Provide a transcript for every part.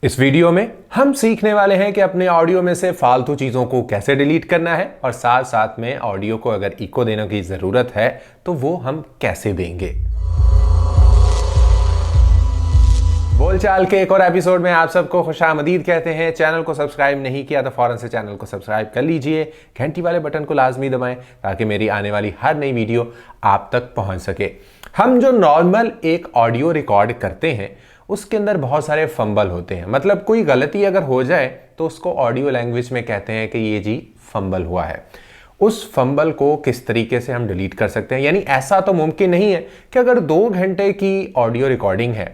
इस वीडियो में हम सीखने वाले हैं कि अपने ऑडियो में से फालतू चीज़ों को कैसे डिलीट करना है और साथ साथ में ऑडियो को अगर इको देने की ज़रूरत है तो वो हम कैसे देंगे। बोलचाल के एक और एपिसोड में आप सबको खुशामदीद कहते हैं। चैनल को सब्सक्राइब नहीं किया तो फौरन से चैनल को सब्सक्राइब कर लीजिए, घंटी वाले बटन को लाजमी दबाएं ताकि मेरी आने वाली हर नई वीडियो आप तक पहुंच सके। हम जो नॉर्मल एक ऑडियो रिकॉर्ड करते हैं उसके अंदर बहुत सारे फंबल होते हैं, मतलब कोई गलती अगर हो जाए तो उसको ऑडियो लैंग्वेज में कहते हैं कि ये जी फंबल हुआ है। उस फंबल को किस तरीके से हम डिलीट कर सकते हैं, यानी ऐसा तो मुमकिन नहीं है कि अगर 2 घंटे की ऑडियो रिकॉर्डिंग है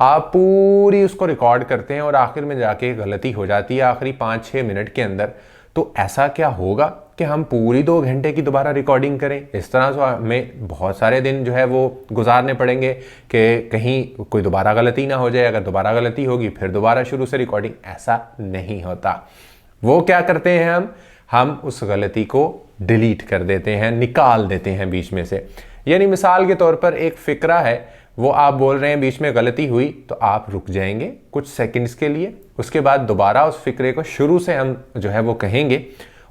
आप पूरी उसको रिकॉर्ड करते हैं और आखिर में जाके गलती हो जाती है आखिरी 5-6 मिनट के अंदर, तो ऐसा क्या होगा कि हम पूरी 2 घंटे की दोबारा रिकॉर्डिंग करें। इस तरह से हमें बहुत सारे दिन जो है वो गुजारने पड़ेंगे कि कहीं कोई दोबारा गलती ना हो जाए। अगर दोबारा गलती होगी फिर दोबारा शुरू से रिकॉर्डिंग, ऐसा नहीं होता। वो क्या करते हैं, हम उस गलती को डिलीट कर देते हैं, निकाल देते हैं बीच में से। यानी मिसाल के तौर पर एक फिक्रा है, वो आप बोल रहे हैं बीच में गलती हुई तो आप रुक जाएंगे कुछ सेकंड्स के लिए, उसके बाद दोबारा उस फिक्रे को शुरू से हम जो है वो कहेंगे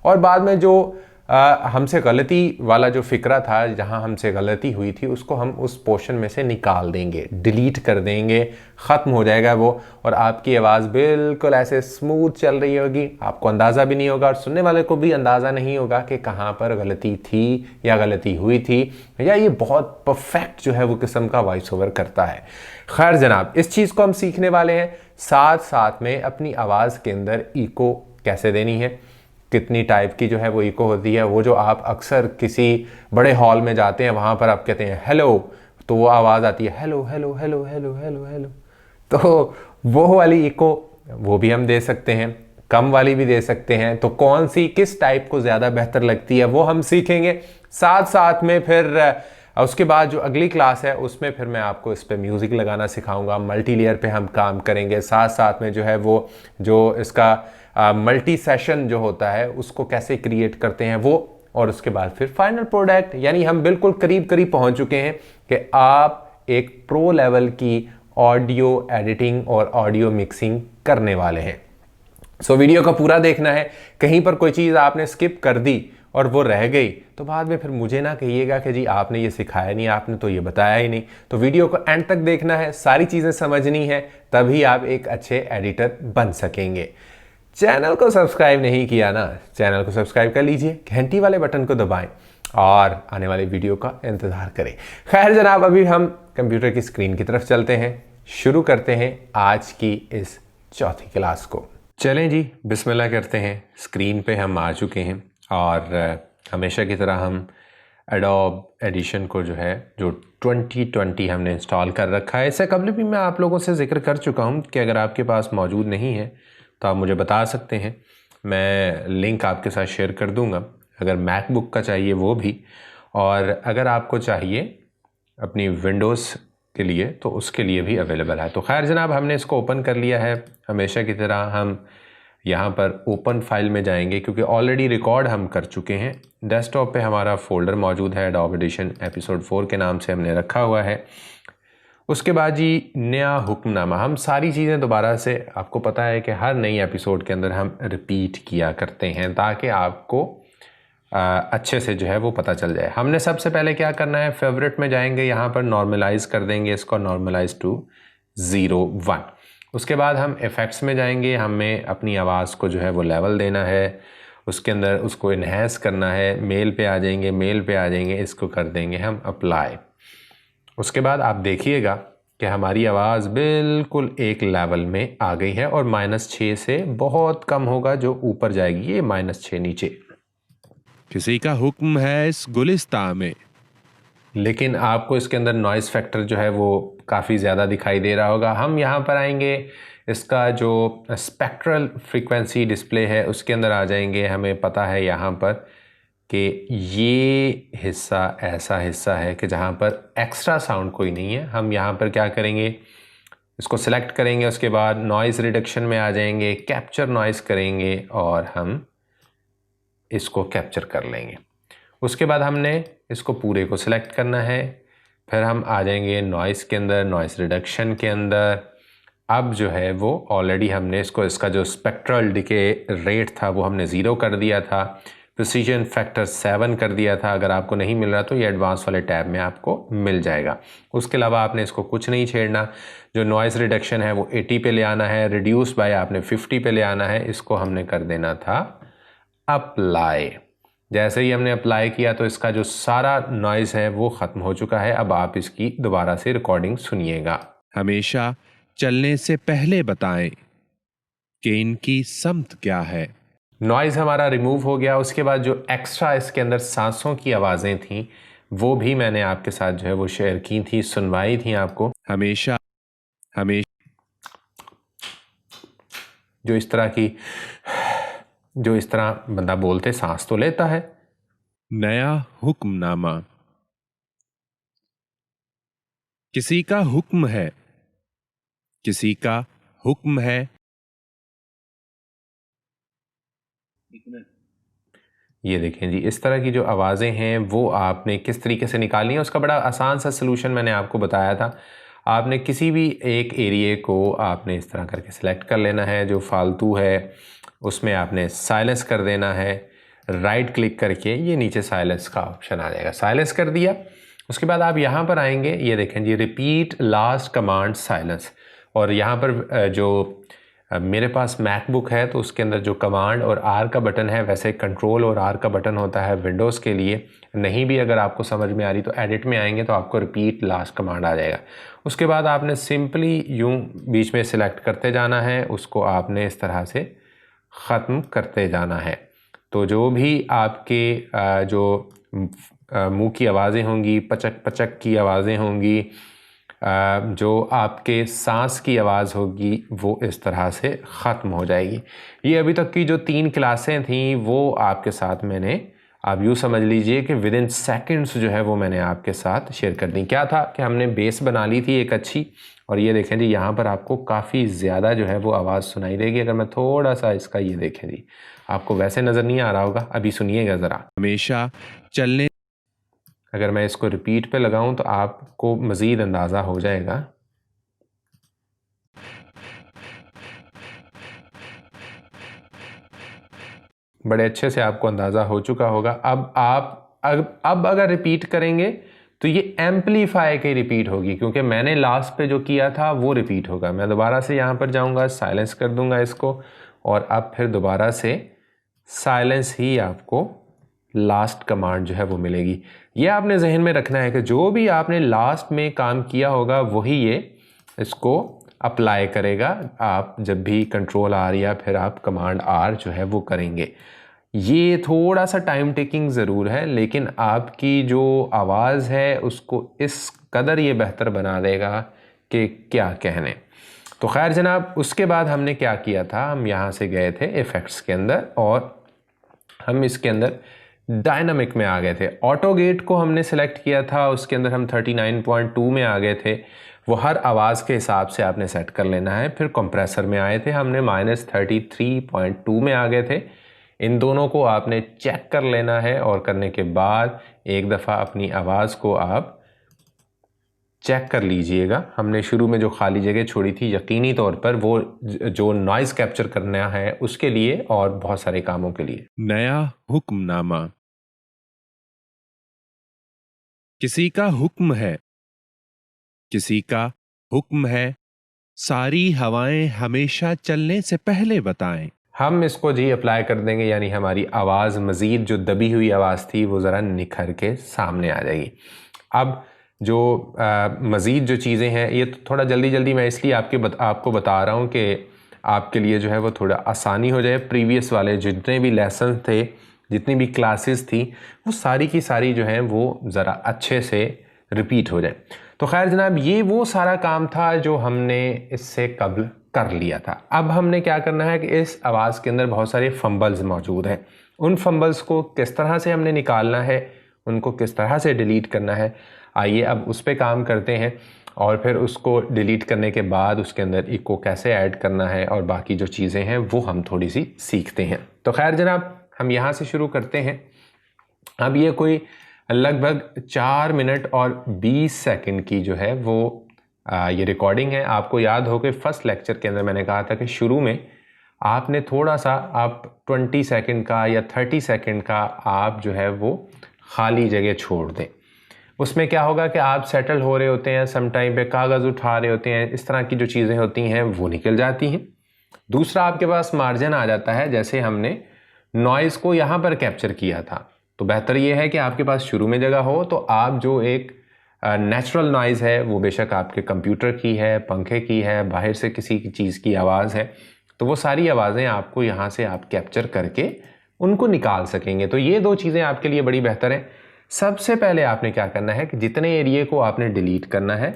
और बाद में जो हमसे गलती वाला जो फिक्रा था जहां हमसे गलती हुई थी उसको हम उस पोर्शन में से निकाल देंगे, डिलीट कर देंगे, ख़त्म हो जाएगा वो और आपकी आवाज़ बिल्कुल ऐसे स्मूथ चल रही होगी। आपको अंदाज़ा भी नहीं होगा और सुनने वाले को भी अंदाज़ा नहीं होगा कि कहाँ पर गलती थी या गलती हुई थी, या ये बहुत परफेक्ट जो है वो किस्म का वॉइस ओवर करता है। खैर जनाब, इस चीज़ को हम सीखने वाले हैं। साथ साथ में अपनी आवाज़ के अंदर इको कैसे देनी है, कितनी टाइप की जो है वो इको होती है। वो जो आप अक्सर किसी बड़े हॉल में जाते हैं वहाँ पर आप कहते हैं हेलो, तो वो आवाज़ आती है hello hello hello hello hello hello, तो वो वाली इको वो भी हम दे सकते हैं, कम वाली भी दे सकते हैं। तो कौन सी किस टाइप को ज़्यादा बेहतर लगती है वो हम सीखेंगे। साथ साथ में फिर उसके बाद जो अगली क्लास है उसमें फिर मैं आपको इस पर म्यूज़िक लगाना सिखाऊंगा, मल्टी लेयर पे हम काम करेंगे। साथ साथ में जो है वो जो इसका मल्टी सेशन जो होता है उसको कैसे क्रिएट करते हैं वो, और उसके बाद फिर फाइनल प्रोडक्ट। यानी हम बिल्कुल करीब करीब पहुंच चुके हैं कि आप एक प्रो लेवल की ऑडियो एडिटिंग और ऑडियो मिक्सिंग करने वाले हैं। सो वीडियो का पूरा देखना है। कहीं पर कोई चीज़ आपने स्किप कर दी और वो रह गई तो बाद में फिर मुझे ना कहिएगा कि जी आपने ये सिखाया नहीं, आपने तो ये बताया ही नहीं। तो वीडियो को एंड तक देखना है, सारी चीज़ें समझनी है, तभी आप एक अच्छे एडिटर बन सकेंगे। चैनल को सब्सक्राइब नहीं किया ना, चैनल को सब्सक्राइब कर लीजिए, घंटी वाले बटन को दबाएं और आने वाली वीडियो का इंतज़ार करें। खैर जनाब, अभी हम कंप्यूटर की स्क्रीन की तरफ चलते हैं, शुरू करते हैं आज की इस चौथी क्लास को। चलें जी, बिस्मिल्लाह करते हैं। स्क्रीन पे हम आ चुके हैं और हमेशा की तरह हम एडोब एडिशन को जो है जो 2020 हमने इंस्टॉल कर रखा है। इससे कबल भी मैं आप लोगों से जिक्र कर चुका हूँ कि अगर आपके पास मौजूद नहीं है तो आप मुझे बता सकते हैं, मैं लिंक आपके साथ शेयर कर दूंगा। अगर मैकबुक का चाहिए वो भी, और अगर आपको चाहिए अपनी विंडोज़ के लिए तो उसके लिए भी अवेलेबल है। तो खैर जनाब, हमने इसको ओपन कर लिया है। हमेशा की तरह हम यहाँ पर ओपन फाइल में जाएंगे क्योंकि ऑलरेडी रिकॉर्ड हम कर चुके हैं। डेस्कटॉप पे हमारा फोल्डर मौजूद है, एडोब एडिशन एपिसोड 4 के नाम से हमने रखा हुआ है। उसके बाद जी नया हुक्मनामा, हम सारी चीज़ें दोबारा से, आपको पता है कि हर नई एपिसोड के अंदर हम रिपीट किया करते हैं ताकि आपको अच्छे से जो है वो पता चल जाए। हमने सबसे पहले क्या करना है, फेवरेट में जाएंगे, यहाँ पर नॉर्मलाइज कर देंगे इसको, नॉर्मलाइज टू 0-1। उसके बाद हम इफ़ेक्ट्स में जाएंगे, हमें अपनी आवाज़ को जो है वो लेवल देना है, उसके अंदर उसको इन्हेंस करना है। मेल पे आ जाएंगे, मेल पे आ जाएंगे, इसको कर देंगे हम अप्लाई। उसके बाद आप देखिएगा कि हमारी आवाज़ बिल्कुल एक लेवल में आ गई है और -6 से बहुत कम होगा जो ऊपर जाएगी, ये -6 नीचे। किसी का हुक्म है इस गुलिस्तां में, लेकिन आपको इसके अंदर नॉइज़ फैक्टर जो है वो काफ़ी ज़्यादा दिखाई दे रहा होगा। हम यहाँ पर आएंगे, इसका जो स्पेक्ट्रल फ्रीक्वेंसी डिस्प्ले है उसके अंदर आ जाएंगे। हमें पता है यहाँ पर कि ये हिस्सा ऐसा हिस्सा है कि जहाँ पर एक्स्ट्रा साउंड कोई नहीं है। हम यहाँ पर क्या करेंगे, इसको सिलेक्ट करेंगे, उसके बाद नॉइज़ रिडक्शन में आ जाएंगे, कैप्चर नॉइज़ करेंगे और हम इसको कैप्चर कर लेंगे। उसके बाद हमने इसको पूरे को सिलेक्ट करना है, फिर हम आ जाएंगे नॉइज़ के अंदर, नॉइज़ रिडक्शन के अंदर, अब जो है वो ऑलरेडी हमने इसका जो स्पेक्ट्रल डिके रेट था वो हमने 0 कर दिया था, प्रिसीजन फैक्टर 7 कर दिया था। अगर आपको नहीं मिल रहा तो ये एडवांस वाले टैब में आपको मिल जाएगा। उसके अलावा आपने इसको कुछ नहीं छेड़ना। जो नॉइज़ रिडक्शन है वो 80 पे ले आना है, रिड्यूस बाय आपने 50 पे ले आना है। इसको हमने कर देना था अप्लाई। जैसे ही हमने अप्लाई किया तो इसका जो सारा नॉइज़ है वो ख़त्म हो चुका है। अब आप इसकी दोबारा से रिकॉर्डिंग सुनिएगा। हमेशा चलने से पहले बताएं कि इनकी समत क्या है। नॉइज़ हमारा रिमूव हो गया। उसके बाद जो एक्स्ट्रा इसके अंदर सांसों की आवाज़ें थीं वो भी मैंने आपके साथ जो है वो शेयर की थी, सुनवाई थी आपको। हमेशा जो इस तरह बंदा बोलते सांस तो लेता है। नया हुक्मनामा। किसी का हुक्म है, किसी का हुक्म है। ये देखें जी, इस तरह की जो आवाज़ें हैं वो आपने किस तरीके से निकालनी है उसका बड़ा आसान सा सलूशन मैंने आपको बताया था। आपने किसी भी एक एरिए को आपने इस तरह करके सिलेक्ट कर लेना है। जो फालतू है उसमें आपने साइलेंस कर देना है। राइट क्लिक करके ये नीचे साइलेंस का ऑप्शन आ जाएगा, साइलेंस कर दिया। उसके बाद आप यहाँ पर आएंगे, ये देखें जी, रिपीट लास्ट कमांड साइलेंस। और यहाँ पर जो मेरे पास मैकबुक है तो उसके अंदर जो कमांड और आर का बटन है, वैसे कंट्रोल और आर का बटन होता है विंडोज़ के लिए। नहीं भी अगर आपको समझ में आ रही तो एडिट में आएंगे तो आपको रिपीट लास्ट कमांड आ जाएगा। उसके बाद आपने सिंपली यूं बीच में सिलेक्ट करते जाना है, उसको आपने इस तरह से ख़त्म करते जाना है। तो जो भी आपके जो मुंह की आवाज़ें होंगी, पचक पचक की आवाज़ें होंगी, जो आपके सांस की आवाज़ होगी वो इस तरह से ख़त्म हो जाएगी। ये अभी तक की जो 3 क्लासें थीं वो आपके साथ मैंने, आप यूँ समझ लीजिए कि विद इन सेकेंड्स जो है वो मैंने आपके साथ शेयर कर दी। क्या था कि हमने बेस बना ली थी एक अच्छी, और ये देखें जी यहाँ पर आपको काफ़ी ज़्यादा जो है वो आवाज़ सुनाई देगी। अगर मैं थोड़ा सा इसका, ये देखें जी, आपको वैसे नज़र नहीं आ रहा होगा, अभी सुनिएगा ज़रा। हमेशा चलने, अगर मैं इसको रिपीट पे लगाऊं तो आपको मज़ीद अंदाज़ा हो जाएगा। बड़े अच्छे से आपको अंदाज़ा हो चुका होगा। अब अगर रिपीट करेंगे तो ये एम्पलीफाई की रिपीट होगी, क्योंकि मैंने लास्ट पे जो किया था वो रिपीट होगा। मैं दोबारा से यहाँ पर जाऊँगा, साइलेंस कर दूँगा इसको, और अब फिर दोबारा से साइलेंस ही आपको लास्ट कमांड जो है वो मिलेगी। ये आपने जहन में रखना है कि जो भी आपने लास्ट में काम किया होगा वही ये इसको अप्लाई करेगा। आप जब भी कंट्रोल आर या फिर आप कमांड आर जो है वो करेंगे, ये थोड़ा सा टाइम टेकिंग ज़रूर है, लेकिन आपकी जो आवाज़ है उसको इस कदर ये बेहतर बना देगा कि क्या कहने। तो खैर जनाब, उसके बाद हमने क्या किया था, हम यहाँ से गए थे इफ़ेक्ट्स के अंदर और हम इसके अंदर डायनामिक में आ गए थे। ऑटो गेट को हमने सेलेक्ट किया था, उसके अंदर हम 39.2 में आ गए थे। वो हर आवाज़ के हिसाब से आपने सेट कर लेना है। फिर कंप्रेसर में आए थे, हमने -33.2 में आ गए थे। इन दोनों को आपने चेक कर लेना है, और करने के बाद एक दफ़ा अपनी आवाज़ को आप चेक कर लीजिएगा। हमने शुरू में जो खाली जगह छोड़ी थी, यकीनी तौर पर वो जो नॉइज़ कैप्चर करना है उसके लिए और बहुत सारे कामों के लिए। नया हुक्मनामा। किसी का हुक्म है, किसी का हुक्म है। सारी हवाएं हमेशा चलने से पहले बताएं। हम इसको जी अप्लाई कर देंगे, यानी हमारी आवाज़ मज़ीद जो दबी हुई आवाज़ थी वो ज़रा निखर के सामने आ जाएगी। अब जो मज़ीद जो चीज़ें हैं, ये तो थोड़ा जल्दी मैं इसलिए आपको बता रहा हूँ कि आपके लिए जो है वो थोड़ा आसानी हो जाए। प्रीवियस वाले जितने भी लेसन थे, जितनी भी क्लासेस थी, वो सारी की सारी जो है वो ज़रा अच्छे से रिपीट हो जाए। तो खैर जनाब, ये वो सारा काम था जो हमने इससे कबल कर लिया था। अब हमने क्या करना है कि इस आवाज़ के अंदर बहुत सारे फंबल्स मौजूद हैं। उन फंबल्स को किस तरह से हमने निकालना है, उनको किस तरह से डिलीट करना है, आइए अब उस पर काम करते हैं। और फिर उसको डिलीट करने के बाद उसके अंदर इको कैसे ऐड करना है और बाकी जो चीज़ें हैं वो हम थोड़ी सी सीखते हैं। तो खैर जनाब, हम यहाँ से शुरू करते हैं। अब ये कोई लगभग 4 मिनट और 20 सेकंड की जो है वो ये रिकॉर्डिंग है। आपको याद हो कि फर्स्ट लेक्चर के अंदर मैंने कहा था कि शुरू में आपने थोड़ा सा आप 20 सेकंड का या 30 सेकंड का आप जो है वो खाली जगह छोड़ दें। उसमें क्या होगा कि आप सेटल हो रहे होते हैं, सम टाइम पे कागज़ उठा रहे होते हैं, इस तरह की जो चीज़ें होती हैं वो निकल जाती हैं। दूसरा, आपके पास मार्जिन आ जाता है। जैसे हमने नॉइज़ को यहाँ पर कैप्चर किया था, तो बेहतर ये है कि आपके पास शुरू में जगह हो, तो आप जो एक नेचुरल नॉइज़ है वो बेशक आपके कंप्यूटर की है, पंखे की है, बाहर से किसी की चीज़ की आवाज़ है, तो वो सारी आवाज़ें आपको यहाँ से आप कैप्चर करके उनको निकाल सकेंगे। तो ये 2 चीज़ें आपके लिए बड़ी बेहतर हैं। सबसे पहले आपने क्या करना है कि जितने एरिए को आपने डिलीट करना है,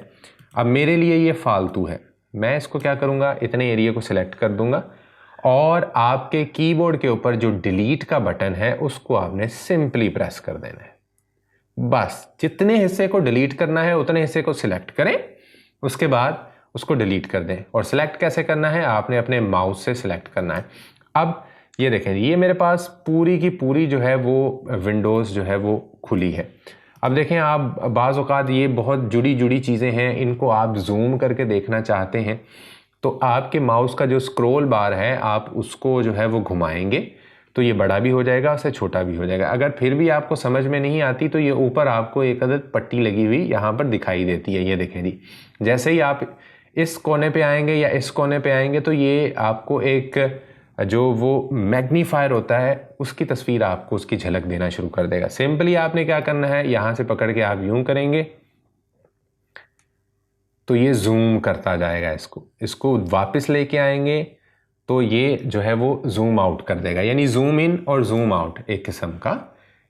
अब मेरे लिए ये फालतू है, मैं इसको क्या करूँगा, इतने एरिए को सिलेक्ट कर दूँगा और आपके कीबोर्ड के ऊपर जो डिलीट का बटन है उसको आपने सिंपली प्रेस कर देना है। बस जितने हिस्से को डिलीट करना है उतने हिस्से को सिलेक्ट करें, उसके बाद उसको डिलीट कर दें। और सिलेक्ट कैसे करना है, आपने अपने माउस से सिलेक्ट करना है। अब ये देखें, ये मेरे पास पूरी की पूरी जो है वो विंडोज़ जो है वो खुली है। अब देखें, आप बाज़ औक़ात ये बहुत जुड़ी चीज़ें हैं, इनको आप जूम करके देखना चाहते हैं तो आपके माउस का जो स्क्रॉल बार है आप उसको जो है वो घुमाएंगे तो ये बड़ा भी हो जाएगा, उससे छोटा भी हो जाएगा। अगर फिर भी आपको समझ में नहीं आती तो ये ऊपर आपको एक अदद पट्टी लगी हुई यहाँ पर दिखाई देती है। ये देखें जी, जैसे ही आप इस कोने पे आएंगे या इस कोने पे आएंगे तो ये आपको एक जो वो मैग्नीफायर होता है उसकी तस्वीर आपको उसकी झलक देना शुरू कर देगा। सिंपली आपने क्या करना है, यहाँ से पकड़ के आप यूं करेंगे तो ये जूम करता जाएगा। इसको वापस लेके आएंगे तो ये जो है वो जूम आउट कर देगा, यानी जूम इन और जूम आउट एक किस्म का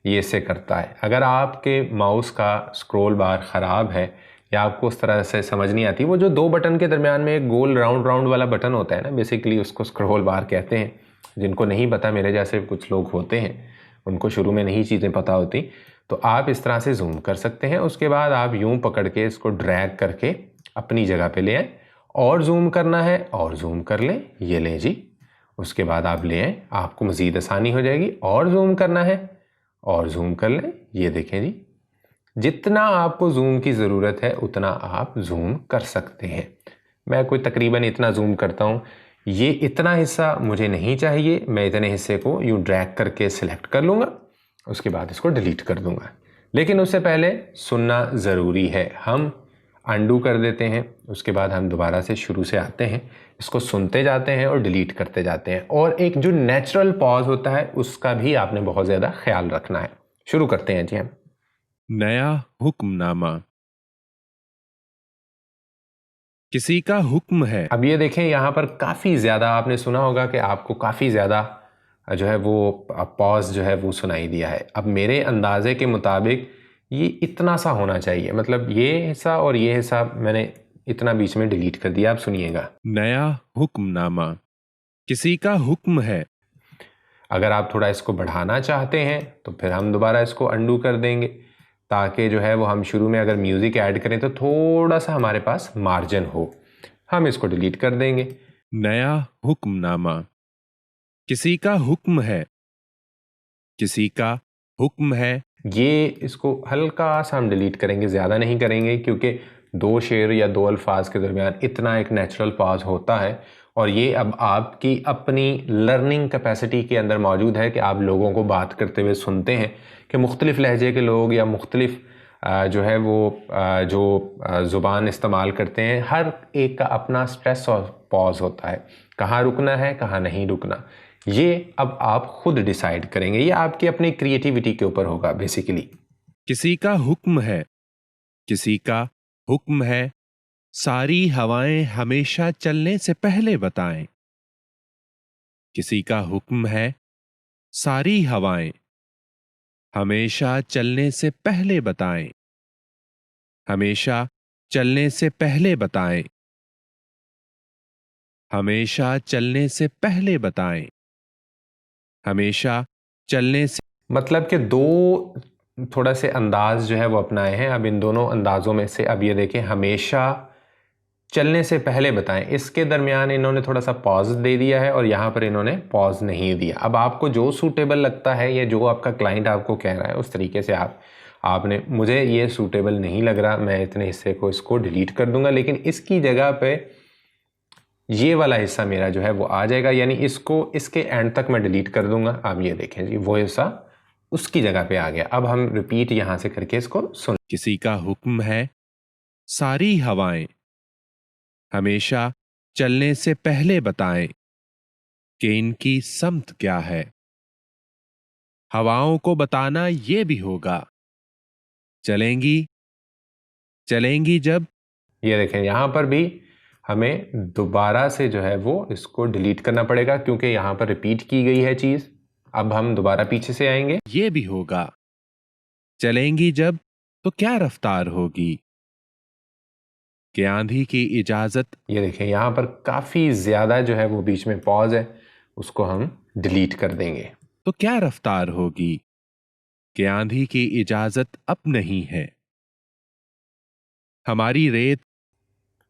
ये से करता है। अगर आपके माउस का स्क्रॉल बार ख़राब है या आपको उस तरह से समझ नहीं आती, वो जो 2 बटन के दरमियान में एक गोल राउंड वाला बटन होता है ना, बेसिकली उसको स्क्रॉल बार कहते हैं। जिनको नहीं पता, मेरे जैसे कुछ लोग होते हैं, उनको शुरू में नहीं चीज़ें पता होती, तो आप इस तरह से जूम कर सकते हैं। उसके बाद आप यूं पकड़ के इसको ड्रैग करके अपनी जगह पे ले आए और जूम करना है और जूम कर लें, ये लें जी। उसके बाद आप ले आए, आपको मज़ीद आसानी हो जाएगी। और जूम करना है और जूम कर लें, ये देखें जी। जितना आपको जूम की ज़रूरत है उतना आप जूम कर सकते हैं। मैं कोई तकरीबन इतना जूम करता हूँ। ये इतना हिस्सा मुझे नहीं चाहिए, मैं इतने हिस्से को यूँ ड्रैग करके सिलेक्ट कर लूँगा, उसके बाद इसको डिलीट कर दूँगा। लेकिन उससे पहले सुनना ज़रूरी है। हम अंडू कर देते हैं, उसके बाद हम दोबारा से शुरू से आते हैं, इसको सुनते जाते हैं और डिलीट करते जाते हैं। और एक जो नेचुरल पॉज होता है उसका भी आपने बहुत ज़्यादा ख्याल रखना है। शुरू करते हैं जी हम। नया हुक्मनामा। किसी का हुक्म है। अब ये देखें, यहाँ पर काफ़ी ज़्यादा आपने सुना होगा कि आपको काफ़ी ज़्यादा जो है वो पॉज जो है वो सुनाई दिया है। अब मेरे अंदाजे के मुताबिक ये इतना सा होना चाहिए, मतलब ये हिस्सा और ये हिस्सा मैंने इतना बीच में डिलीट कर दिया। आप सुनिएगा। नया हुक्मनामा। किसी का हुक्म है। अगर आप थोड़ा इसको बढ़ाना चाहते हैं तो फिर हम दोबारा इसको अंडू कर देंगे, ताकि जो है वो हम शुरू में अगर म्यूज़िक ऐड करें तो थोड़ा सा हमारे पास मार्जिन हो। हम इसको डिलीट कर देंगे। नया हुक्मनामा। किसी का हुक्म है। किसी का हुक्म है। ये इसको हल्का सा हम डिलीट करेंगे, ज़्यादा नहीं करेंगे, क्योंकि 2 शेर या 2 अल्फाज के दरमियान इतना एक नेचुरल पॉज होता है और ये अब आपकी अपनी लर्निंग कैपेसिटी के अंदर मौजूद है कि आप लोगों को बात करते हुए सुनते हैं कि मुख्तलिफ़ लहजे के लोग या मुख्तलिफ़ जो है वो जो ज़ुबान इस्तेमाल करते हैं, हर एक का अपना स्ट्रेस और पॉज होता है, कहाँ रुकना है कहाँ नहीं रुकना। ये अब आप खुद डिसाइड करेंगे, ये आपकी अपनी क्रिएटिविटी के ऊपर होगा बेसिकली। किसी का हुक्म है। किसी का हुक्म है। सारी हवाएं हमेशा चलने से पहले बताएं। किसी का हुक्म है। सारी हवाएं हमेशा चलने से पहले बताएं। हमेशा चलने से पहले बताएं। हमेशा चलने से पहले बताएं। हमेशा चलने से, मतलब कि 2 थोड़ा से अंदाज जो है वो अपनाए हैं। अब इन दोनों अंदाज़ों में से अब ये देखें, हमेशा चलने से पहले बताएं, इसके दरमियान इन्होंने थोड़ा सा पॉज दे दिया है और यहाँ पर इन्होंने पॉज नहीं दिया। अब आपको जो सूटेबल लगता है या जो आपका क्लाइंट आपको कह रहा है उस तरीके से आप आपने, मुझे ये सूटेबल नहीं लग रहा, मैं इतने हिस्से को इसको डिलीट कर दूंगा, लेकिन इसकी जगह पे ये वाला हिस्सा मेरा जो है वो आ जाएगा, यानी इसको इसके एंड तक मैं डिलीट कर दूंगा। आप ये देखें जी, वो हिस्सा उसकी जगह पे आ गया। अब हम रिपीट यहां से करके इसको सुन। किसी का हुक्म है सारी हवाएं हमेशा चलने से पहले बताएं कि इनकी समत क्या है। हवाओं को बताना ये भी होगा, चलेंगी चलेंगी जब। ये देखें, यहां पर भी हमें दोबारा से जो है वो इसको डिलीट करना पड़ेगा, क्योंकि यहां पर रिपीट की गई है चीज। अब हम दोबारा पीछे से आएंगे। ये भी होगा, चलेंगी जब तो क्या रफ्तार होगी कि आंधी की इजाजत। ये देखें, यहां पर काफी ज्यादा जो है वो बीच में पॉज है, उसको हम डिलीट कर देंगे। तो क्या रफ्तार होगी कि आंधी की इजाजत अब नहीं है। हमारी रेत।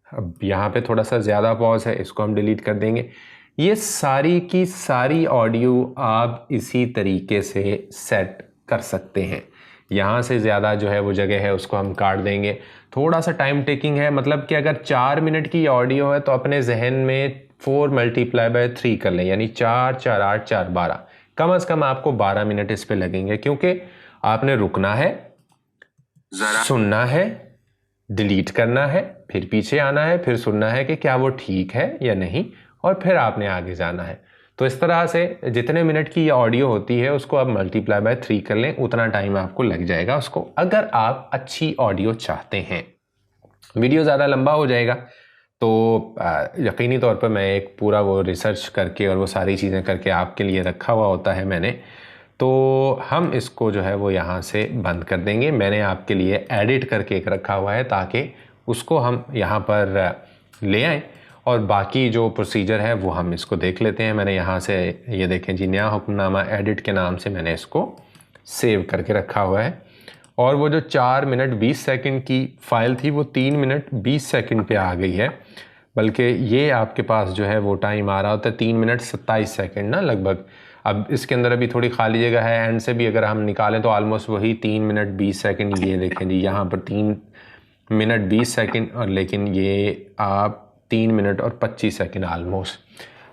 अब यहाँ पे थोड़ा सा ज़्यादा पॉज है, इसको हम डिलीट कर देंगे। ये सारी की सारी ऑडियो आप इसी तरीके से सेट कर सकते हैं। यहाँ से ज़्यादा जो है वो जगह है उसको हम काट देंगे। थोड़ा सा टाइम टेकिंग है, मतलब कि अगर 4 मिनट की ऑडियो है तो अपने जहन में 4 × 3 कर लें, यानी 4 4 8 4 12। कम से कम आपको 12 मिनट इस पे लगेंगे, क्योंकि आपने रुकना है, सुनना है, डिलीट करना है, फिर पीछे आना है, फिर सुनना है कि क्या वो ठीक है या नहीं, और फिर आपने आगे जाना है। तो इस तरह से जितने मिनट की ये ऑडियो होती है उसको आप × 3 कर लें, उतना टाइम आपको लग जाएगा उसको, अगर आप अच्छी ऑडियो चाहते हैं। वीडियो ज़्यादा लंबा हो जाएगा तो यकीनी तौर पर मैं एक पूरा वो रिसर्च करके और वो सारी चीज़ें करके आपके लिए रखा हुआ होता है मैंने, तो हम इसको जो है वो यहाँ से बंद कर देंगे। मैंने आपके लिए एडिट करके एक रखा हुआ है ताकि उसको हम यहाँ पर ले आएँ, और बाकी जो प्रोसीजर है वो हम इसको देख लेते हैं। मैंने यहाँ से ये देखें जी, नया हुक्मनामा एडिट के नाम से मैंने इसको सेव करके रखा हुआ है, और वो जो 4 मिनट 20 सेकंड की फ़ाइल थी वो 3 मिनट 20 सेकंड पे आ गई है, बल्कि ये आपके पास जो है वो टाइम आ रहा होता है 3 मिनट 27 सेकंड ना लगभग। अब इसके अंदर अभी थोड़ी खाली जगह है, एंड से भी अगर हम निकालें तो ऑलमोस्ट वही 3 मिनट 20 सेकंड। ये देखें जी, यहाँ पर 3 मिनट 20 सेकंड, और लेकिन ये आप 3 मिनट और 25 सेकंड ऑलमोस्ट।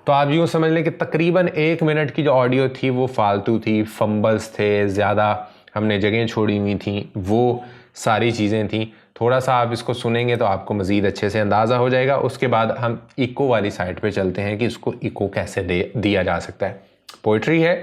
तो आप यूँ समझ लें कि तकरीबन 1 मिनट की जो ऑडियो थी वो फालतू थी, फंबल्स थे, ज़्यादा हमने जगह छोड़ी हुई थी, वो सारी चीज़ें थी। थोड़ा सा आप इसको सुनेंगे तो आपको मज़ीद अच्छे से अंदाज़ा हो जाएगा। उसके बाद हम इको वाली साइड पे चलते हैं कि इसको इको कैसे दिया जा सकता है। पोइट्री है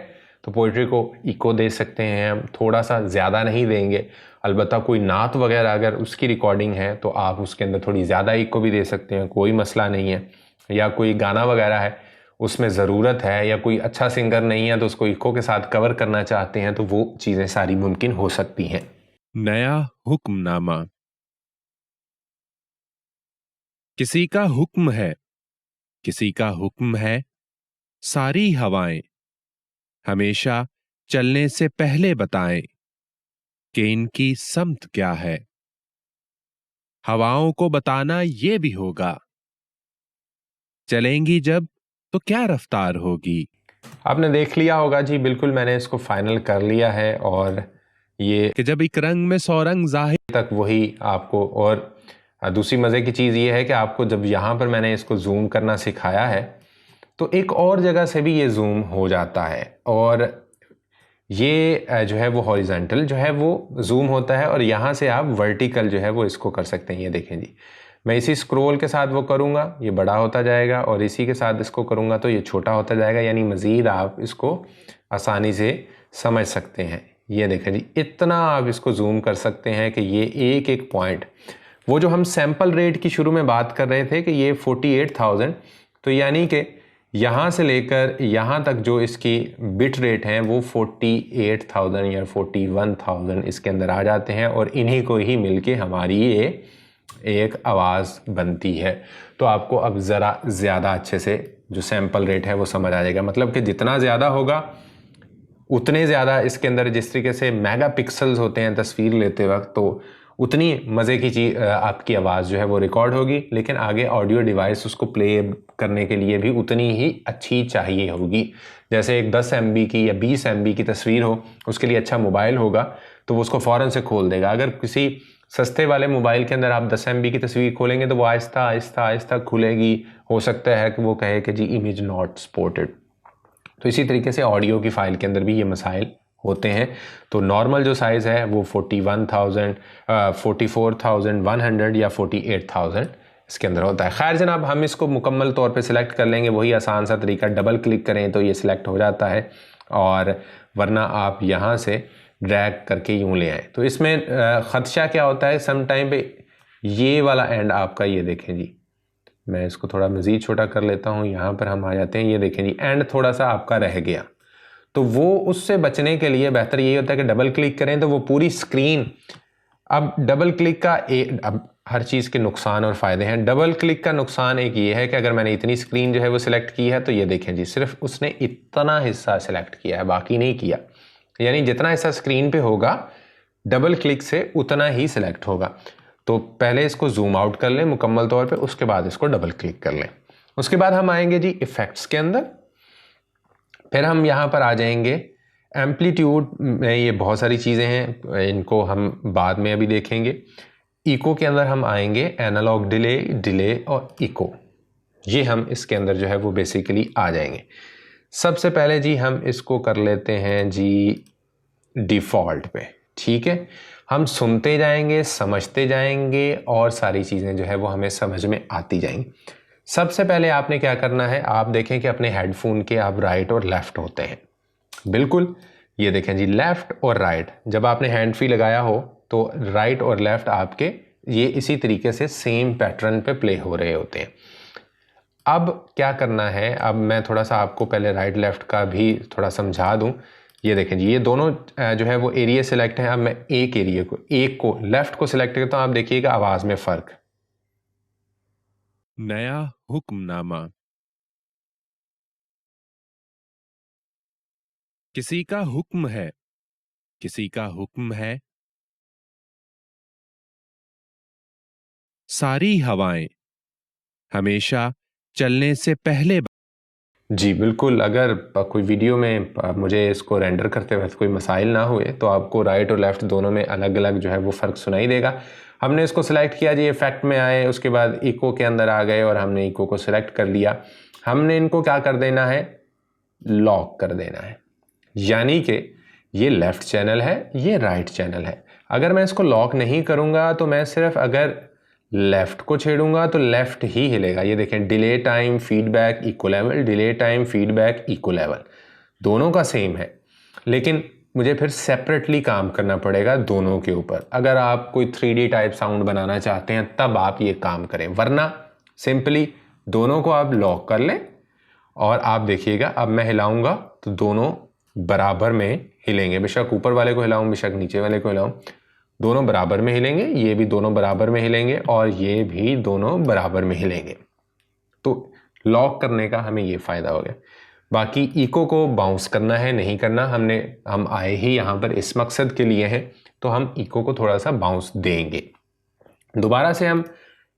तो पोइट्री को इको दे सकते हैं हम, थोड़ा सा ज़्यादा नहीं देंगे। अलबत्ता कोई नात वगैरह अगर उसकी रिकॉर्डिंग है तो आप उसके अंदर थोड़ी ज़्यादा इको भी दे सकते हैं, कोई मसला नहीं है। या कोई गाना वगैरह है उसमें ज़रूरत है, या कोई अच्छा सिंगर नहीं है तो उसको इको के साथ कवर करना चाहते हैं, तो वो चीज़ें सारी मुमकिन हो सकती हैं। नया हुक्मनामा। किसी का हुक्म है, किसी का हुक्म है सारी हवाएं हमेशा चलने से पहले बताएं कि इनकी समत क्या है। हवाओं को बताना ये भी होगा, चलेंगी जब तो क्या रफ्तार होगी। आपने देख लिया होगा जी, बिल्कुल मैंने इसको फाइनल कर लिया है, और ये कि जब एक रंग में 100 रंग जाहिर तक वही आपको। और दूसरी मज़े की चीज़ ये है कि आपको जब यहाँ पर मैंने इसको जूम करना सिखाया है तो एक और जगह से भी ये जूम हो जाता है, और ये जो है वो हॉरिजॉन्टल जो है वो जूम होता है, और यहाँ से आप वर्टिकल जो है वो इसको कर सकते हैं। ये देखें जी, मैं इसी स्क्रॉल के साथ वो करूँगा, ये बड़ा होता जाएगा, और इसी के साथ इसको करूँगा तो ये छोटा होता जाएगा, यानी मज़ीद आप इसको आसानी से समझ सकते हैं। ये देखें जी, इतना आप इसको जूम कर सकते हैं कि ये एक एक पॉइंट, वो जो हम सैंपल रेट की शुरू में बात कर रहे थे कि ये 48,000, तो यानी कि यहाँ से लेकर यहाँ तक जो इसकी बिट रेट हैं वो 48,000 या 41,000 इसके अंदर आ जाते हैं, और इन्हीं को ही मिलके हमारी ये एक आवाज़ बनती है। तो आपको अब ज़रा ज़्यादा अच्छे से जो सैंपल रेट है वो समझ आ जाएगा। मतलब कि जितना ज़्यादा होगा उतने ज़्यादा इसके अंदर जिस तरीके से मेगापिक्सल्स होते हैं तस्वीर लेते वक्त, तो उतनी मज़े की चीज़ आपकी आवाज़ जो है वो रिकॉर्ड होगी, लेकिन आगे ऑडियो डिवाइस उसको प्ले करने के लिए भी उतनी ही अच्छी चाहिए होगी। जैसे एक 10 MB की या 20 MB की तस्वीर हो, उसके लिए अच्छा मोबाइल होगा, तो वो उसको फ़ौरन से खोल देगा। अगर किसी सस्ते वाले मोबाइल के अंदर आप 10 MB की तस्वीर खोलेंगे तो वो आहिस्ता आहिस्ता आहिस्ता खुलेगी, हो सकता है कि वो कहे कि जी इमेज नॉट सपोर्टेड। तो इसी तरीके से ऑडियो की फ़ाइल के अंदर भी ये मसाइल होते हैं। तो नॉर्मल जो साइज़ है वो 41,000, 44,100 या 48,000 इसके अंदर होता है। खैर जनाब, हम इसको मुकम्मल तौर पे सिलेक्ट कर लेंगे। वही आसान सा तरीका, डबल क्लिक करें तो ये सिलेक्ट हो जाता है, और वरना आप यहाँ से ड्रैग करके यूँ ले आएँ। तो इसमें ख़दशा क्या होता है, सम टाइम पे ये वाला एंड आपका, ये देखें जी, मैं इसको थोड़ा मज़ीद छोटा कर लेता हूँ, यहाँ पर हम आ जाते हैं, ये देखें जी एंड थोड़ा सा आपका रह गया। तो वो उससे बचने के लिए बेहतर यही होता है कि डबल क्लिक करें तो वो पूरी स्क्रीन, अब डबल क्लिक का अब हर चीज़ के नुकसान और फ़ायदे हैं। डबल क्लिक का नुकसान एक ये है कि अगर मैंने इतनी स्क्रीन जो है वो सिलेक्ट की है तो ये देखें जी सिर्फ उसने इतना हिस्सा सिलेक्ट किया है, बाकी नहीं किया। यानी जितना हिस्सा स्क्रीन पे होगा डबल क्लिक से उतना ही सिलेक्ट होगा। तो पहले इसको जूम आउट कर लें मुकम्मल तौर पे, उसके बाद इसको डबल क्लिक कर लें। उसके बाद हम आएंगे जी इफ़ेक्ट्स के अंदर, फिर हम यहाँ पर आ जाएंगे एम्पलीट्यूड में। ये बहुत सारी चीज़ें हैं, इनको हम बाद में अभी देखेंगे। इको के अंदर हम आएंगे, एनालॉग डिले, डिले और इको, ये हम इसके अंदर जो है वो बेसिकली आ जाएंगे। सबसे पहले जी हम इसको कर लेते हैं जी डिफ़ॉल्ट पे, ठीक है। हम सुनते जाएंगे, समझते जाएंगे और सारी चीज़ें जो है वो हमें समझ में आती जाएंगी। सबसे पहले आपने क्या करना है, आप देखें कि अपने हेडफोन के आप राइट और लेफ़्ट होते हैं, बिल्कुल ये देखें जी लेफ़्ट और राइट। जब आपने हैंड फ्री लगाया हो तो राइट और लेफ़्ट आपके ये इसी तरीके से सेम पैटर्न पे प्ले हो रहे होते हैं। अब क्या करना है, अब मैं थोड़ा सा आपको पहले राइट लेफ़्ट का भी थोड़ा समझा दूं। ये देखें जी ये दोनों जो है वो एरिया सिलेक्ट हैं। अब मैं एक को लेफ़्ट को सिलेक्ट करता हूँ, आप देखिएगा आवाज़ में फ़र्क। नया हुक्मनामा। किसी का हुक्म है, किसी का हुक्म है, सारी हवाएं हमेशा चलने से पहले। जी बिल्कुल, अगर कोई वीडियो में मुझे इसको रेंडर करते वक्त कोई मसाइल ना हुए तो आपको राइट और लेफ़्ट दोनों में अलग अलग जो है वो फ़र्क सुनाई देगा। हमने इसको सिलेक्ट किया जी, इफेक्ट में आए, उसके बाद इको के अंदर आ गए और हमने इको को सिलेक्ट कर लिया। हमने इनको क्या कर देना है, लॉक कर देना है, यानी कि ये लेफ़्ट चैनल है, ये राइट चैनल है। अगर मैं इसको लॉक नहीं करूँगा तो मैं सिर्फ अगर लेफ़्ट को छेड़ूंगा तो लेफ़्ट ही हिलेगा। ये देखें delay time feedback equal level, delay time feedback equal level, दोनों का सेम है, लेकिन मुझे फिर सेपरेटली काम करना पड़ेगा दोनों के ऊपर। अगर आप कोई 3D टाइप साउंड बनाना चाहते हैं तब आप ये काम करें, वरना सिंपली दोनों को आप लॉक कर लें और आप देखिएगा अब मैं हिलाऊंगा तो दोनों बराबर में हिलेंगे। बेशक ऊपर वाले को हिलाऊं, बेशक नीचे वाले को हिलाऊं, दोनों बराबर में हिलेंगे। ये भी दोनों बराबर में हिलेंगे और ये भी दोनों बराबर में हिलेंगे। तो लॉक करने का हमें ये फ़ायदा हो गया। बाकी इको को बाउंस करना है नहीं करना, हम आए ही यहाँ पर इस मकसद के लिए हैं, तो हम इको को थोड़ा सा बाउंस देंगे। दोबारा से हम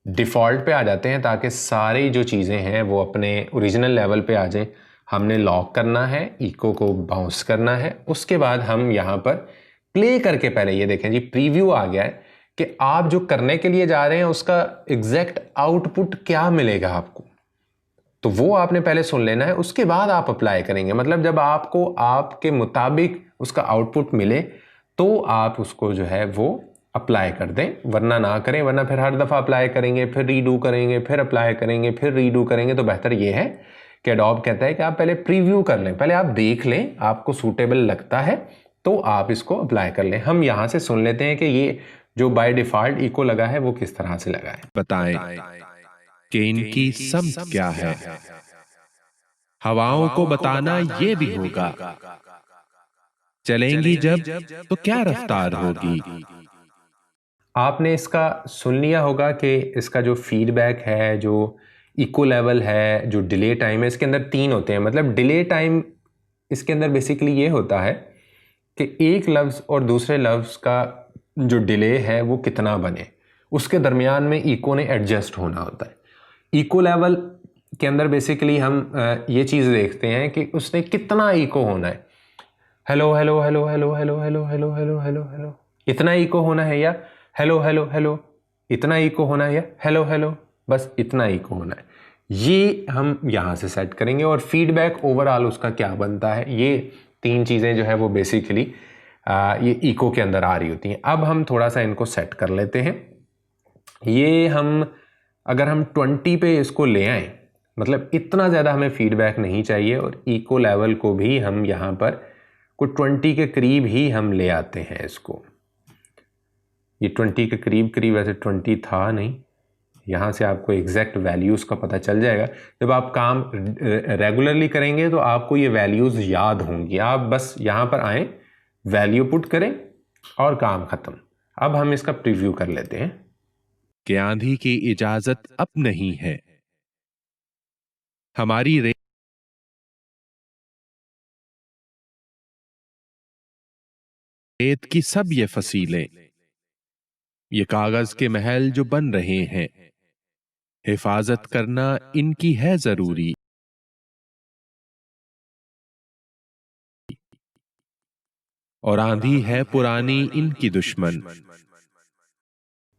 डिफ़ॉल्ट पे आ जाते हैं ताकि सारी जो चीज़ें हैं वो अपने ओरिजिनल लेवल पे आ जाएं। हमने लॉक करना है, इको को बाउंस करना है, उसके बाद हम यहाँ पर प्ले करके पहले ये देखें जी प्रीव्यू आ गया है कि आप जो करने के लिए जा रहे हैं उसका एग्जैक्ट आउटपुट क्या मिलेगा आपको, तो वो आपने पहले सुन लेना है, उसके बाद आप अप्लाई करेंगे। मतलब जब आपको आपके मुताबिक उसका आउटपुट मिले तो आप उसको जो है वो अप्लाई कर दें, वरना ना करें, वरना फिर हर दफ़ा अप्लाई करेंगे, फिर रीडू करेंगे, फिर अप्लाई करेंगे, फिर रीडू करेंगे। तो बेहतर ये है कि एडोब कहता है कि आप पहले प्रीव्यू कर लें, पहले आप देख लें, आपको सूटेबल लगता है तो आप इसको अप्लाई कर लें। हम यहाँ से सुन लेते हैं कि ये जो बाय डिफ़ॉल्ट इको लगा है वो किस तरह से लगा है। बताएं कि इनकी समझ क्या है। हवाओं को बताना ये भी होगा, चलेंगी जब तो क्या रफ्तार होगी। आपने इसका सुन लिया होगा कि इसका जो फीडबैक है, जो इको लेवल है, जो डिले टाइम है, इसके अंदर 3 होते हैं। मतलब डिले टाइम इसके अंदर बेसिकली ये होता है कि एक लफ्ज़ और दूसरे लफ्ज़ का जो डिले है वो कितना बने, उसके दरमियान में इको ने एडजस्ट होना होता है। इको लेवल के अंदर बेसिकली हम ये चीज़ देखते हैं कि उसने कितना इको होना है। Hello hello hello hello hello hello hello hello hello hello, इतना इको होना है, या हेलो हेलो हेलो इतना इको होना है, या हेलो हेलो बस इतना इको होना है। ये हम यहाँ से सेट करेंगे और फीडबैक ओवरऑल उसका क्या बनता है, ये 3 चीज़ें जो है वो बेसिकली ये इको के अंदर आ रही होती हैं। अब हम थोड़ा सा इनको सेट कर लेते हैं। ये हम अगर हम 20 पे इसको ले आएँ, मतलब इतना ज़्यादा हमें फीडबैक नहीं चाहिए, और इको लेवल को भी हम यहाँ पर कुछ 20 के करीब ही हम ले आते हैं इसको। ये 20 के करीब करीब, वैसे 20 था नहीं, यहाँ से आपको एग्जैक्ट वैल्यूज़ का पता चल जाएगा। जब आप काम रेगुलरली करेंगे तो आपको ये वैल्यूज़ याद होंगी। आप बस यहाँ पर आएँ, वैल्यू पुट करें और काम ख़त्म। अब हम इसका प्रीव्यू कर लेते हैं कि आंधी की इजाजत अब नहीं है। हमारी रेत की सब ये फसीलें, ये कागज के महल जो बन रहे हैं, हिफाजत करना इनकी है जरूरी। और आंधी है पुरानी इनकी दुश्मन।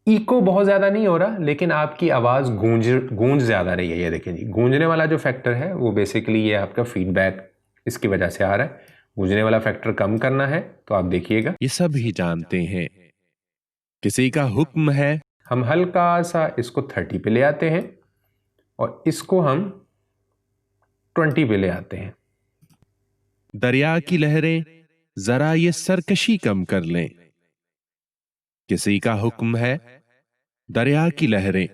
इको बहुत ज़्यादा नहीं हो रहा, लेकिन आपकी आवाज़ गूंज ज़्यादा रही है। ये देखें जी, गूंजने वाला जो फैक्टर है वो बेसिकली ये आपका फीडबैक इसकी वजह से आ रहा है। गूंजने वाला फैक्टर कम करना है तो आप देखिएगा, ये सब ही जानते हैं किसी का हुक्म है। हम हल्का सा इसको 30 पे ले आते हैं और इसको हम 20 पे ले आते हैं। दरिया की लहरें जरा ये सरकशी कम कर लें। किसी का हुक्म है, दरिया की लहरें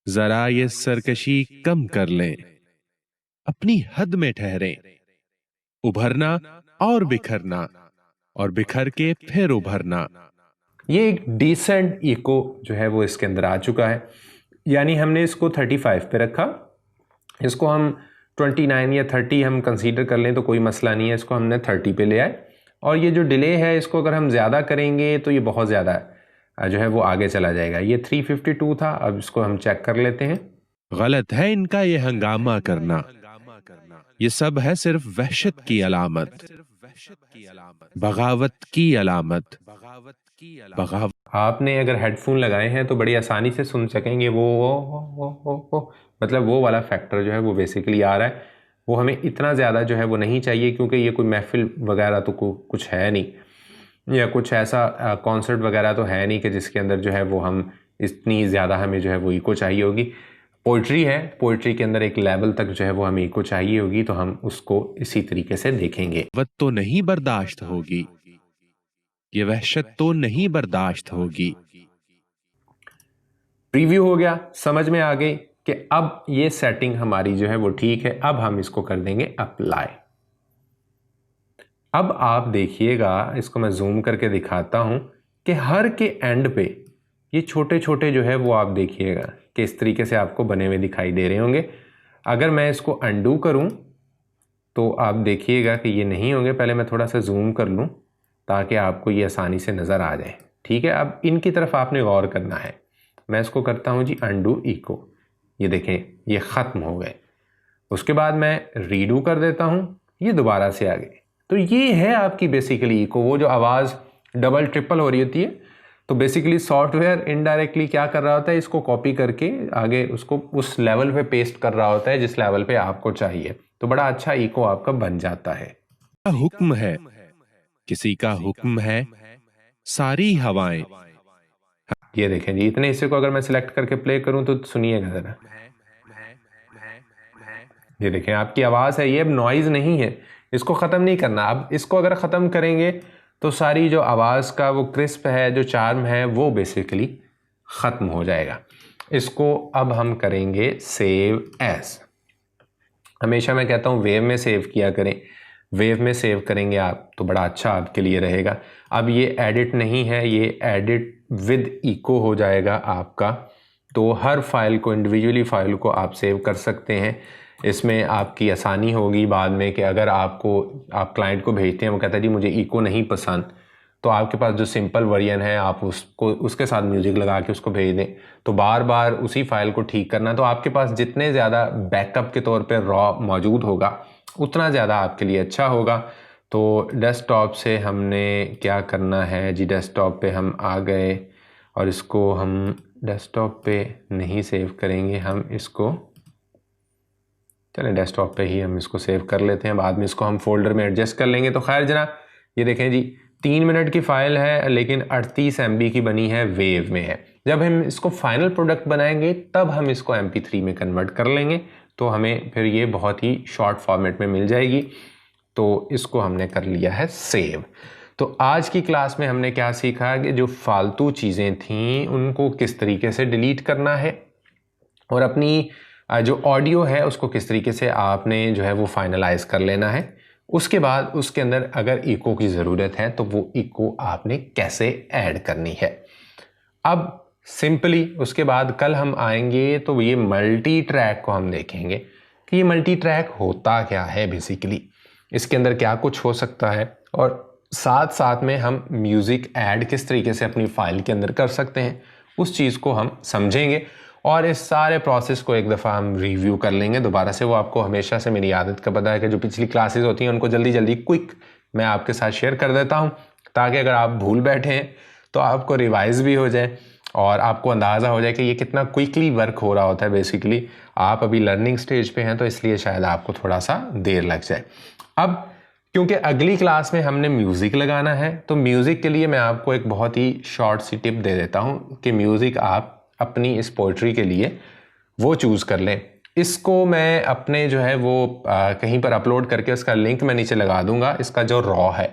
जरा ये सरकशी कम कर लें। अपनी हद में ठहरें, उभरना और बिखरना, और बिखर के फिर उभरना। ये एक डिसेंट इको जो है वो इसके अंदर आ चुका है। यानी हमने इसको 35 पे रखा, इसको हम 29 या 30 हम कंसीडर कर लें तो कोई मसला नहीं है। इसको हमने 30 पे ले आए, और ये जो डिले है इसको अगर हम ज़्यादा करेंगे तो ये बहुत ज़्यादा जो है वो आगे चला जाएगा। ये 352 था, अब इसको हम चेक कर लेते हैं। गलत है इनका ये हंगामा करना, ये सब है सिर्फ वहशत की अलामत, बगावत की अलामत। बगावत आपने अगर हेडफोन लगाए हैं तो बड़ी आसानी से सुन सकेंगे वो मतलब वो वाला फैक्टर जो है वो बेसिकली आ रहा है। वो हमें इतना ज़्यादा जो है वो नहीं चाहिए, क्योंकि ये कोई महफिल वगैरह तो कुछ है नहीं, या कुछ ऐसा कॉन्सर्ट वगैरह तो है नहीं कि जिसके अंदर जो है वो हम इतनी ज़्यादा हमें जो है वो इको चाहिए होगी। पोइट्री है, पोइट्री के अंदर एक लेवल तक जो है वो हमें इको चाहिए होगी, तो हम उसको इसी तरीके से देखेंगे। तो नहीं बर्दाश्त होगी, ये वहशत तो नहीं बर्दाश्त होगी। प्रीव्यू हो गया, समझ में आ गई कि अब ये सेटिंग हमारी जो है वो ठीक है। अब हम इसको कर देंगे अप्लाई। अब आप देखिएगा, इसको मैं जूम करके दिखाता हूं कि हर के एंड पे ये छोटे छोटे जो है वो आप देखिएगा कि इस तरीके से आपको बने हुए दिखाई दे रहे होंगे। अगर मैं इसको अंडू करूं तो आप देखिएगा कि ये नहीं होंगे। पहले मैं थोड़ा सा जूम कर लूं ताकि आपको ये आसानी से नज़र आ जाए। ठीक है, अब इनकी तरफ आपने गौर करना है। मैं इसको करता हूं जी अंडू इको, ये देखें ये ख़त्म हो गए। उसके बाद मैं रीडू कर देता हूं, ये दोबारा से आ गए। तो ये है आपकी बेसिकली इको। वो जो आवाज़ डबल ट्रिपल हो रही होती है, तो बेसिकली सॉफ्टवेयर इनडायरेक्टली क्या कर रहा होता है, इसको कॉपी करके आगे उसको उस लेवल पे पेस्ट कर रहा होता है जिस लेवल पे आपको चाहिए। तो बड़ा अच्छा इको आपका बन जाता है। हुक्म है, किसी का हुक्म है, सारी हवाएं। ये देखें जी, इतने हिस्से को अगर मैं सिलेक्ट करके प्ले करूं तो सुनिएगा ज़रा। ये देखें आपकी आवाज़ है, ये अब नॉइज़ नहीं है, इसको ख़त्म नहीं करना। अब इसको अगर ख़त्म करेंगे तो सारी जो आवाज़ का वो क्रिस्प है, जो चार्म है, वो बेसिकली ख़त्म हो जाएगा। इसको अब हम करेंगे सेव एज। हमेशा मैं कहता हूँ वेव में सेव किया करें, वेव में सेव करेंगे आप तो बड़ा अच्छा आपके लिए रहेगा। अब ये एडिट नहीं है, ये एडिट विद इको हो जाएगा आपका। तो हर फाइल को इंडिविजुअली फाइल को आप सेव कर सकते हैं। इसमें आपकी आसानी होगी बाद में कि अगर आप क्लाइंट को भेजते हैं, वो कहता है जी मुझे इको नहीं पसंद, तो आपके पास जो सिंपल वर्जन है आप उसको उसके साथ म्यूज़िक लगा के उसको भेज दें। तो बार बार उसी फाइल को ठीक करना, तो आपके पास जितने ज़्यादा बैकअप के तौर पे रॉ मौजूद होगा उतना ज़्यादा आपके लिए अच्छा होगा। तो डेस्कटॉप से हमने क्या करना है जी, डेस्कटॉप पे हम आ गए और इसको हम डेस्कटॉप पे नहीं सेव करेंगे, हम इसको चलें डेस्कटॉप पे ही हम इसको सेव कर लेते हैं, बाद में इसको हम फोल्डर में एडजस्ट कर लेंगे। तो खैर जनाब ये देखें जी 3 मिनट की फ़ाइल है लेकिन 38 MB की बनी है, वेव में है। जब हम इसको फाइनल प्रोडक्ट बनाएंगे तब हम इसको MP3 में कन्वर्ट कर लेंगे, तो हमें फिर ये बहुत ही शॉर्ट फॉर्मेट में मिल जाएगी। तो इसको हमने कर लिया है सेव। तो आज की क्लास में हमने क्या सीखा कि जो फालतू चीज़ें थीं उनको किस तरीके से डिलीट करना है और अपनी जो ऑडियो है उसको किस तरीके से आपने जो है वो फाइनलाइज कर लेना है। उसके बाद उसके अंदर अगर इको की ज़रूरत है तो वो इको आपने कैसे ऐड करनी है। अब सिंपली उसके बाद कल हम आएंगे तो ये मल्टी ट्रैक को हम देखेंगे कि ये मल्टी ट्रैक होता क्या है, बेसिकली इसके अंदर क्या कुछ हो सकता है, और साथ साथ में हम म्यूज़िक ऐड किस तरीके से अपनी फ़ाइल के अंदर कर सकते हैं, उस चीज़ को हम समझेंगे। और इस सारे प्रोसेस को एक दफ़ा हम रिव्यू कर लेंगे दोबारा से। वो आपको हमेशा से मेरी आदत का पता है कि जो पिछली क्लासेस होती हैं उनको जल्दी जल्दी क्विक मैं आपके साथ शेयर कर देता हूं, ताकि अगर आप भूल बैठे हैं तो आपको रिवाइज़ भी हो जाए और आपको अंदाज़ा हो जाए कि ये कितना क्विकली वर्क हो रहा होता है। बेसिकली आप अभी लर्निंग स्टेज पे हैं तो इसलिए शायद आपको थोड़ा सा देर लग जाए। अब क्योंकि अगली क्लास में हमने म्यूज़िक लगाना है, तो म्यूज़िक के लिए मैं आपको एक बहुत ही शॉर्ट सी टिप दे देता हूँ कि म्यूज़िक आप अपनी इस पोइट्री के लिए वो चूज़ कर लें। इसको मैं अपने जो है वो कहीं पर अपलोड करके उसका लिंक मैं नीचे लगा दूंगा। इसका जो रॉ है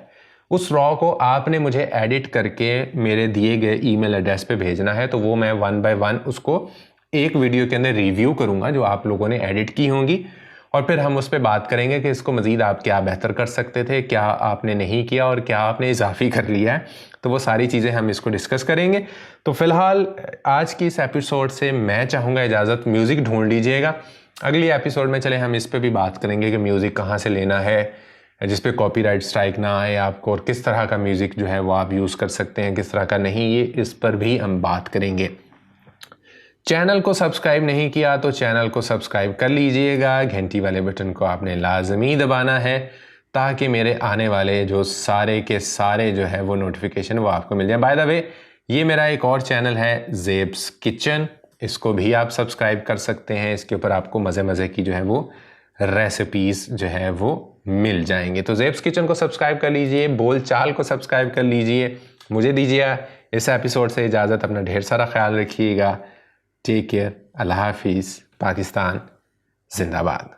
उस रॉ को आपने मुझे एडिट करके मेरे दिए गए ईमेल एड्रेस पे भेजना है, तो वो मैं 1 बाय 1 उसको एक वीडियो के अंदर रिव्यू करूंगा जो आप लोगों ने एडिट की होंगी, और फिर हम उस पर बात करेंगे कि इसको मज़ीद आप क्या बेहतर कर सकते थे, क्या आपने नहीं किया और क्या आपने इजाफी कर लिया है। तो वो सारी चीज़ें हम इसको डिस्कस करेंगे। तो फ़िलहाल आज की इस एपिसोड से मैं चाहूँगा इजाज़त, म्यूज़िक ढूंढ लीजिएगा। अगली एपिसोड में चले हम इस पर भी बात करेंगे कि म्यूज़िक कहाँ से लेना है जिस पे कॉपीराइट स्ट्राइक ना आए आपको, और किस तरह का म्यूज़िक जो है वो आप यूज़ कर सकते हैं, किस तरह का नहीं, ये इस पर भी हम बात करेंगे। चैनल को सब्सक्राइब नहीं किया तो चैनल को सब्सक्राइब कर लीजिएगा। घंटी वाले बटन को आपने लाजमी दबाना है ताकि मेरे आने वाले जो सारे के सारे जो है वो नोटिफिकेशन वो आपको मिल जाए। बाय द वे ये मेरा एक और चैनल है ज़ेब्स किचन, इसको भी आप सब्सक्राइब कर सकते हैं। इसके ऊपर आपको मज़े मज़े की जो है वो रेसिपीज़ जो है वो मिल जाएंगे। तो ज़ेब्स किचन को सब्सक्राइब कर लीजिए, बोल चाल को सब्सक्राइब कर लीजिए। मुझे दीजिए इस एपिसोड से इजाज़त, अपना ढेर सारा ख्याल रखिएगा। टेक केयर, अल्लाह हाफिज़, पाकिस्तान जिंदाबाद।